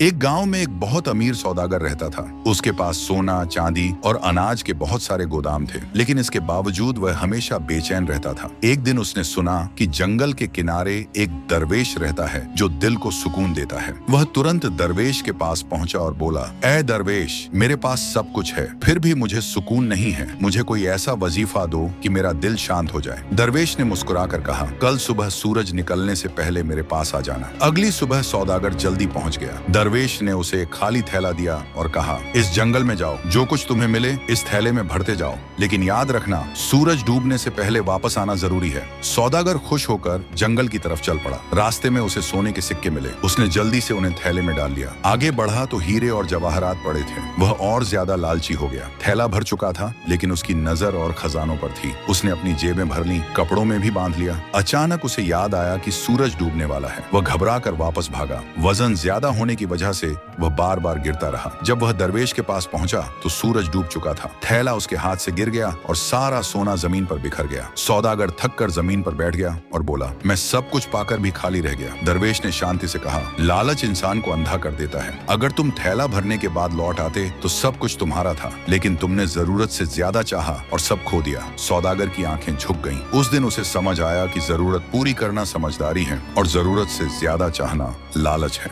एक गांव में एक बहुत अमीर सौदागर रहता था। उसके पास सोना, चांदी और अनाज के बहुत सारे गोदाम थे, लेकिन इसके बावजूद वह हमेशा बेचैन रहता था। एक दिन उसने सुना कि जंगल के किनारे एक दरवेश रहता है जो दिल को सुकून देता है। वह तुरंत दरवेश के पास पहुंचा और बोला, ऐ दरवेश, मेरे पास सब कुछ है, फिर भी मुझे सुकून नहीं है। मुझे कोई ऐसा वजीफा दो कि मेरा दिल शांत हो जाए। दरवेश ने मुस्कुराकर कहा, कल सुबह सूरज निकलने से पहले मेरे पास आ जाना। अगली सुबह सौदागर जल्दी पहुंच गया। दरवेश ने उसे एक खाली थैला दिया और कहा, इस जंगल में जाओ, जो कुछ तुम्हें मिले इस थैले में भरते जाओ, लेकिन याद रखना सूरज डूबने से पहले वापस आना जरूरी है। सौदागर खुश होकर जंगल की तरफ चल पड़ा। रास्ते में उसे सोने के सिक्के मिले। उसने जल्दी से उन्हें थैले में डाल लिया। आगे बढ़ा तो हीरे और जवाहरात पड़े थे। वह और ज्यादा लालची हो गया। थैला भर चुका था, लेकिन उसकी नजर और खजानों पर थी। उसने अपनी जेबें भर ली, कपड़ों में भी बांध लिया। अचानक उसे याद आया कि सूरज डूबने वाला है। वह घबरा कर वापस भागा। वजन ज्यादा होने की वजह से वह बार बार गिरता रहा। जब वह दरवेश के पास पहुंचा तो सूरज डूब चुका था। थैला उसके हाथ से गिर गया और सारा सोना जमीन पर बिखर गया। सौदागर थक कर जमीन पर बैठ गया और बोला, मैं सब कुछ पाकर भी खाली रह गया। दरवेश ने शांति से कहा, लालच इंसान को अंधा कर देता है। अगर तुम थैला भरने के बाद लौट आते तो सब कुछ तुम्हारा था, लेकिन तुमने जरूरत से ज्यादा चाहा और सब खो दिया। सौदागर की आंखें झुक गईं। उस दिन उसे समझ आया कि जरूरत पूरी करना समझदारी है और जरूरत से ज्यादा चाहना लालच है।